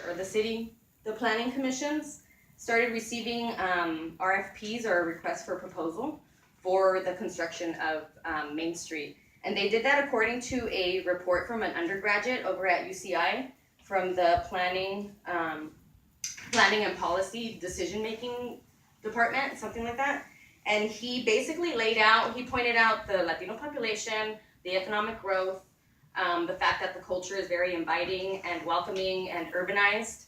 or the planning commissions started receiving RFPs or requests for proposal for the construction of Main Street. And they did that according to a report from an undergraduate over at UCI from the planning and policy decision-making department, something like that. And he basically he pointed out the Latino population, the economic growth, the fact that the culture is very inviting and welcoming and urbanized.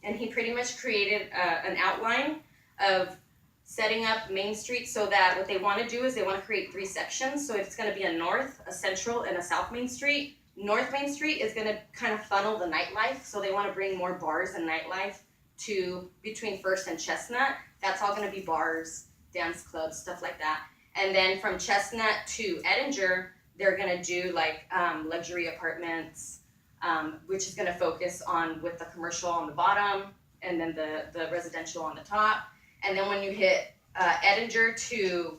And he pretty much created an outline of setting up Main Street so that what they want to do is they want to create 3 sections. So it's going to be a north, a central, and a south Main Street. North Main Street is going to kind of funnel the nightlife. So they want to bring more bars and nightlife to between First and Chestnut. That's all going to be bars, dance clubs, stuff like that. And then from Chestnut to Edinger, they're going to do like luxury apartments, which is going to focus on with the commercial on the bottom and then the residential on the top. And then when you hit Edinger to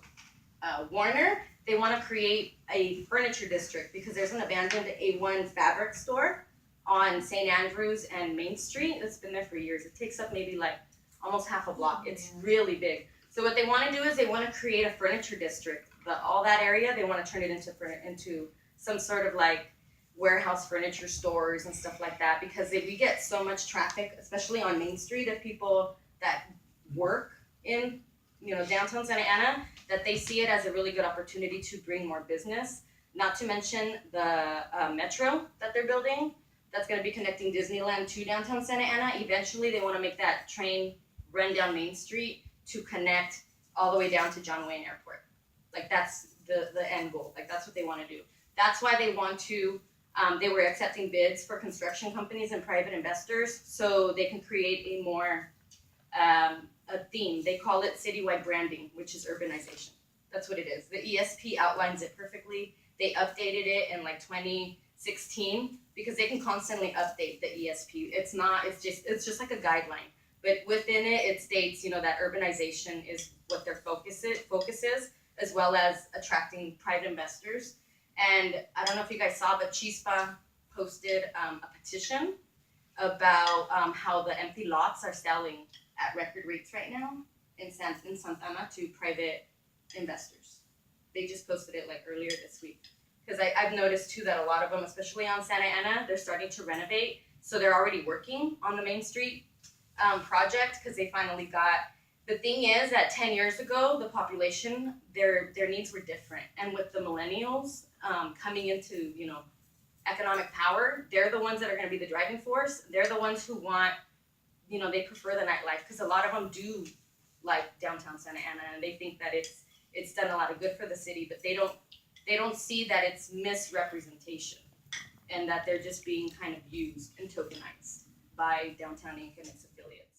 Warner, they want to create a furniture district because there's an abandoned A1 fabric store on St. Andrews and Main Street. It's been there for years. It takes up maybe like almost half a block. It's really big. So what they want to do is they want to create a furniture district. All that area, they want to turn it into some sort of like warehouse furniture stores and stuff like that, because we get so much traffic, especially on Main Street, of people that work in downtown Santa Ana, that they see it as a really good opportunity to bring more business. Not to mention the metro that they're building that's going to be connecting Disneyland to downtown Santa Ana. Eventually they want to make that train run down Main Street to connect all the way down to John Wayne Airport. Like that's the end goal. Like that's what they want to do. That's why they want to they were accepting bids for construction companies and private investors so they can create a more a theme. They call it citywide branding, which is urbanization. That's what it is. The ESP outlines it perfectly. They updated it in like 2016 because they can constantly update the ESP. It's just like a guideline. But within it, it states, that urbanization is what their focus is, as well as attracting private investors. And I don't know if you guys saw, but Chispa posted a petition about how the empty lots are selling at record rates right now in Santa Ana to private investors. They just posted it like earlier this week. Because I've noticed too that a lot of them, especially on Santa Ana, they're starting to renovate. So they're already working on the Main Street project because they finally got. The thing is that 10 years ago, the population, their needs were different. And with the millennials coming into, economic power, they're the ones that are going to be the driving force. They're the ones who want, they prefer the nightlife because a lot of them do like downtown Santa Ana and they think that it's done a lot of good for the city, but they don't see that it's misrepresentation and that they're just being kind of used and tokenized by Downtown Inc. and its affiliates.